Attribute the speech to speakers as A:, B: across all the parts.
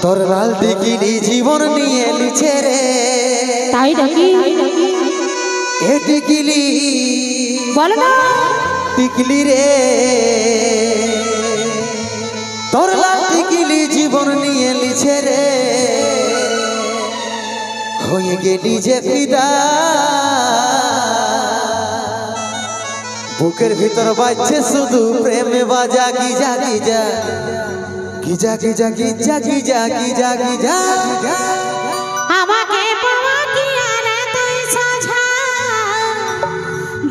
A: তোর লাল টিকিলি জীবন নিয়ে লিছে রে
B: তাই নাকি
A: এ টিকিলি
B: বলো না
A: টিকিলি রে তোর লাল টিকিলি জীবন নিয়ে লিছে রে হয়ে গেলি যে ফিদা বুকের ভিতর বাজছে শুধু প্রেমে বাজা Giza Giza Giza Giza Giza Giza Giza Giza
B: আমাকে পাওয়া কি আর তুই সাঝা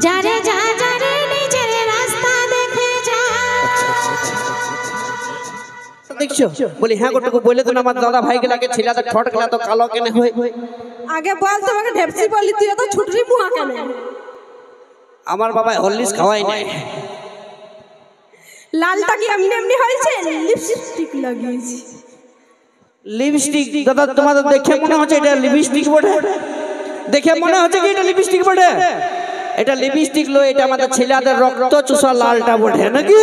B: যারে যা যারে নিজের রাস্তা দেখে যা
C: দেখছো বলি হ্যাঁ গোটুকু বলে তো না আমার দাদা ভাই গেলাকে ছেলেটা ঠট গেলা তো কালো কেনে হয়
D: আগে বল তোমাকে ঢেপসি বলি তুই এত ছুটরি মুহা কেন
C: আমার বাবা হরলিক্স খাওয়াই নাই
D: লালটা কি এমনি এমনি হয়েছে লিপস্টিক লাগিয়েছি
C: লিপস্টিক দাদা তোমাদের দেখে মনে হচ্ছে এটা লিপস্টিক বটে দেখে মনে হচ্ছে কি এটা লিপস্টিক বটে এটা লিপস্টিক লো এটা আমাদের ছেলেদের রক্ত চুষা লালটা বটে নাকি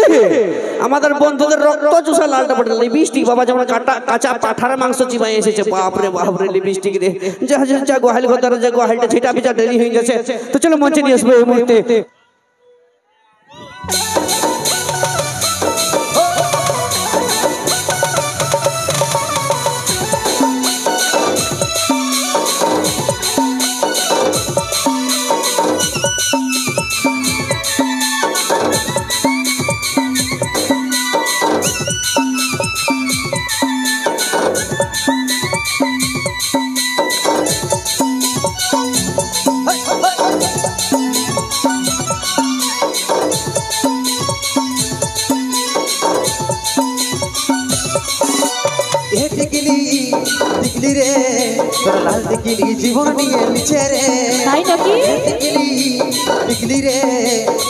C: আমাদের বন্ধুদের রক্ত চুষা লালটা বটে লিপস্টিক বাবা যেমন কাঁচা পাঠার মাংস চিবাই এসেছে বাপরে বাপরে লিপস্টিক রে যা যা যা গোহাল ঘর যে গোহালটা ছিটা পিটা দেরি হয়ে গেছে তো চলো মঞ্চে নিয়ে আসবো এই মুহূর্তে
A: টিকলি রে তোর লাল টিকলি জীবন নিয়ে লিছে রে
B: তাই নাকি
A: টিকলি রে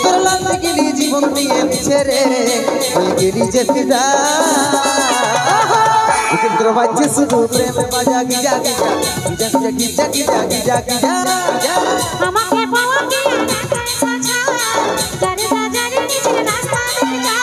A: তোর লাল টিকলি জীবন নিয়ে লিছে রে হয়ে গেলি যে ফিদা বুকের ভিতর বাজছে শুধু প্রেমে বাজা Giza Giza Giza Giza Giza Giza Giza Giza
B: আমাকে পাওয়া কি আর তুই সাঝা যারে যা যারে নিজের রাস্তা দেখে যা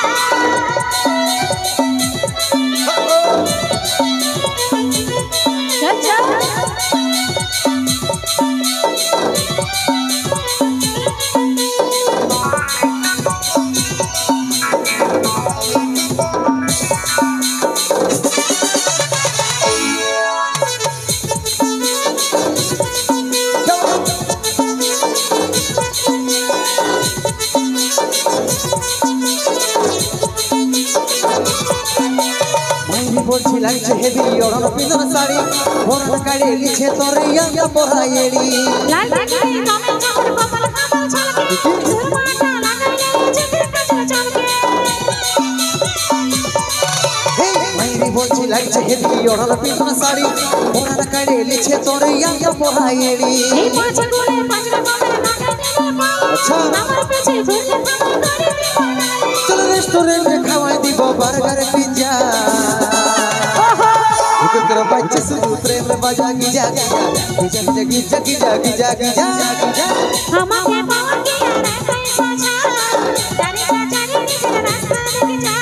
A: বলছি লাগছে হেভি ওড়ন পিন্দন শাড়ি ভরন কাড়ে লিছে তোর ইয়াঙ্গা পড়াইড়ি
B: লাল টিকলি কমে চামড় কপাল কামাল ছলকে সুরমাটা লাগাইলে চোখের কাজল চমকে
A: হে মাইরি বলছি লাগছে হেভি ওড়ন পিন্দন শাড়ি ভরন কাড়ে লিছে তোর ইয়াঙ্গা পড়াইড়ি
B: এই পাঁচ গোলে পাঁচটা কমে লাগাইলে পাও
A: আচ্ছা
B: আমার পেছে ঘুরতে থাকো করে দিব
A: চল রেস্টুরেন্টে খাওয়াই দিব বার্গার পিজ্জা বুকের ভিতর বাজছে শুধু প্রেমে বাজা Giza Giza Giza Giza Giza Giza Giza Giza
B: আমাকে পাওয়া কি আর তুই সাঝা যারে যা যারে নিজের রাস্তা দেখে যা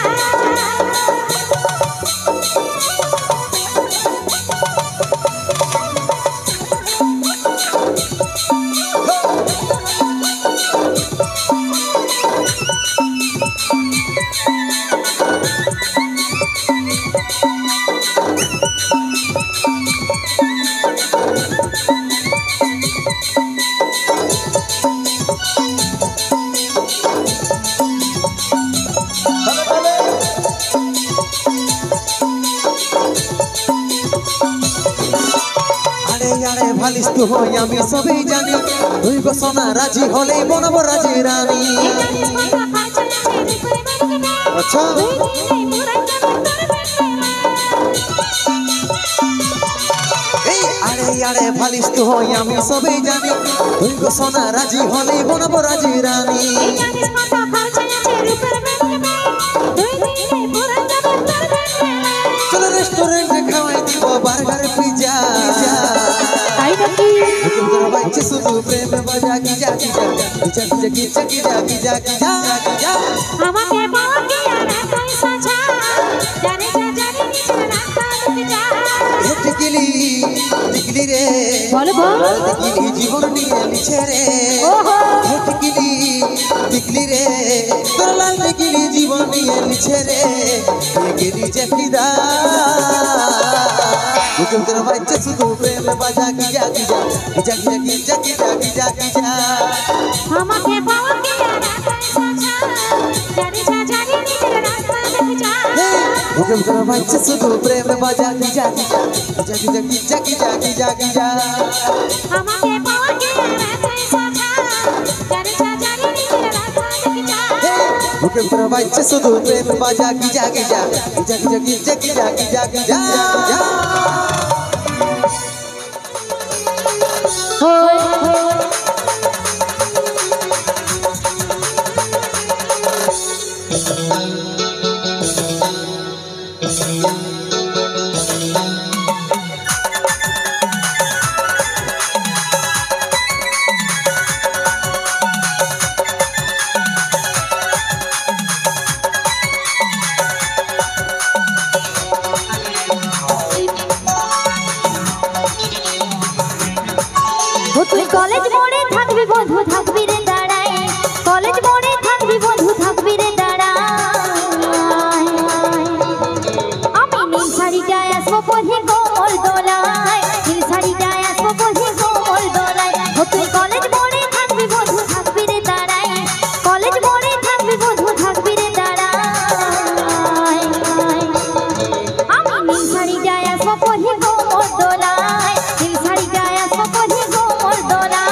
A: আরে ভালিস তো হই আমি সবই জানি তুই গো সোনা রাজি হলেই বনব রাজি রানী আচ্ছা এই আরে ভালিস তো হই আমি সবই জানি তুই গো সোনা রাজি হলেই বনব রাজি রানী চলো রেস্টুরেন্টে খাওয়াই দিব বার্গার পিজ্জা
B: তাই নাকি
A: বাজছে শুধু প্রেমে বাজা Giza Giza Giza Giza Giza Giza Giza Giza
B: আমাকে পাওয়া কি আর তুই সাঝা যারে যা যারে নিজের রাস্তা দেখে যা
A: টিকলি টিকলি রে
B: বলো বল
A: টিকলি জীবন নিয়ে নিছে রে
B: ওহো
A: টিকলি টিকলি রে তোর লাল টিকলি জীবন নিয়ে নিছে রে টিকলি যে ফিদা মুখে তোর বাচ্চা শুধু প্রেম বাজা Giza Giza Giza Giza Giza Giza Giza
B: আমাকে পাওয়া কি জানি যা জানি নিজের রাস্তা দেখে যা
A: মুখে তোর বাচ্চা শুধু প্রেম বাজা Giza Giza Giza Giza Giza Giza Giza
B: আমাকে পাওয়া কি জানি যা জানি নিজের রাস্তা দেখে যা
A: মুখে তোর বাচ্চা শুধু প্রেম বাজা Giza Giza Giza Giza Giza Giza Giza Giza
B: তুই কলেজ মোড়ে থাকবি বন্ধু থাকবি রে দাঁড়ায় কলেজ মোড়ে থাকবি বন্ধু থাকবি রে দাঁড়ায় আমি নীল শাড়িটায় আসবো পথে কোমর দোলায় নীল শাড়িটায় আসবো পথে কোমর দোলায় তুই কলেজ মোড়ে থাকবি বন্ধু থাকবি রে দাঁড়ায় কলেজ মোড়ে থাকবি বন্ধু থাকবি রে দাঁড়ায় আমি নীল শাড়িটায় আসবো পথে কোমর দোলায় নীল শাড়িটায় আসবো পথে কোমর দোলায়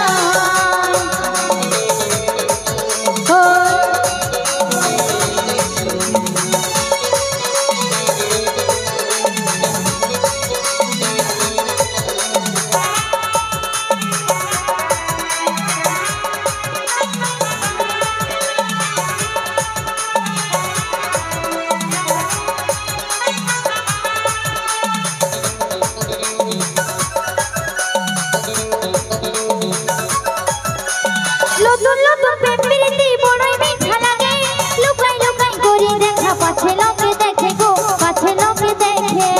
B: নতুন নতুন প্রেমপ্রীতি বড়ই মিঠা লাগে লুকাই লুকাই করে দেখা পাছে লোকে দেখে গো পাছে লোকে দেখে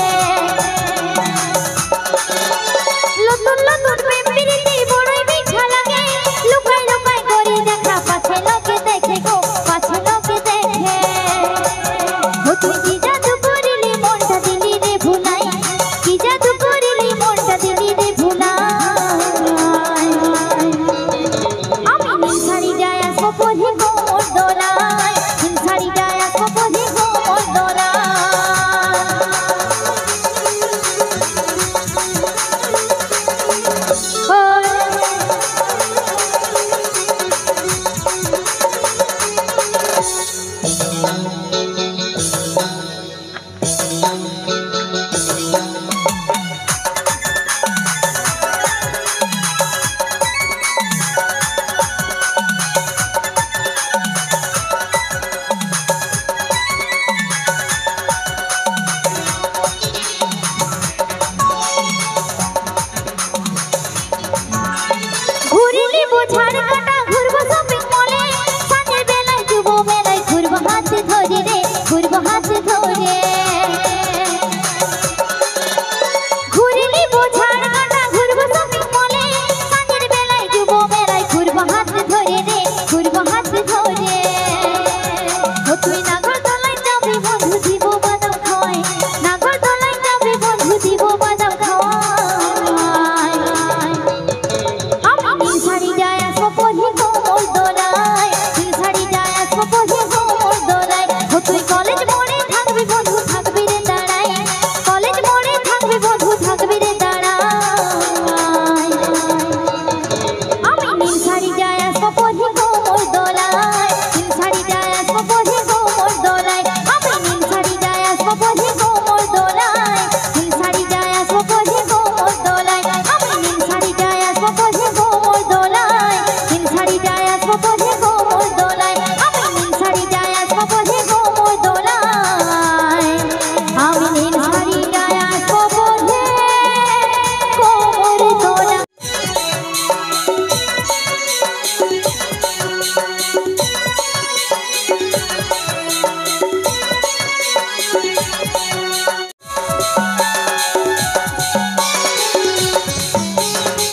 B: নতুন নতুন প্রেমপ্রীতি বড়ই মিঠা লাগে লুকাই লুকাই করে দেখা পাছে লোকে দেখে গো পাছে লোকে দেখে তুই কি জাদু করিলি মনটা দিলি রে ভুলাই কি জাদু করিলি মনটা দিলি রে ভুলাই আমি নীল শাড়িটায় আসবো পথে কোমর দোলায় নীল শাড়িটায় আসবো পথে কোমর দোলায় ঘুরিলি বোঝার কাটা ঘুরবো শপিং মলে সাঁঝের বেলায় যুব মেলায় ঘুরবো হাত ধরে রে ঘুরবো হাত ধরে ঘুরিলি বোঝার কাটা ঘুরবো শপিং মলে সাঁঝের বেলায় যুব মেলায় ঘুরবো হাত ধরে রে ঘুরবো হাত ধরে তুই নাগর দোলায় যাবি বন্ধু দিব বাদাম খাওয়াই নাগর দোলায় যাবি বন্ধু দিব বাদাম খাওয়াই আমি নীল শাড়িটায় আসবো পথে কোমর দোলায় নীল শাড়িটায় আসবো পথে কোমর দোলায় তুই কলেজ মোড়ে থাকবি বন্ধু থাকবি রে দাঁড়ায় কলেজ মোড়ে থাকবি বন্ধু থাকবি রে দাঁড়ায় আমি নীল শাড়িটায় আসবো পথে কোমর দোলায় নীল শাড়িটায় আসবো পথে কোমর দোলায় আমি নীল শাড়িটায় আসবো পথে কোমর দোলায় নীল শাড়িটায় আসবো পথে কোমর দোলায় আমি নীল শাড়িটায় আসবো পথে কোমর দোলায় নীল শাড়িটায় আসবো পথে কোমর দোলায় আমি নীল শাড়িটায় আসবো পথে কোমর দোলায় আমি নীল শাড়িটায় আসবো পথে কোমর দোলায়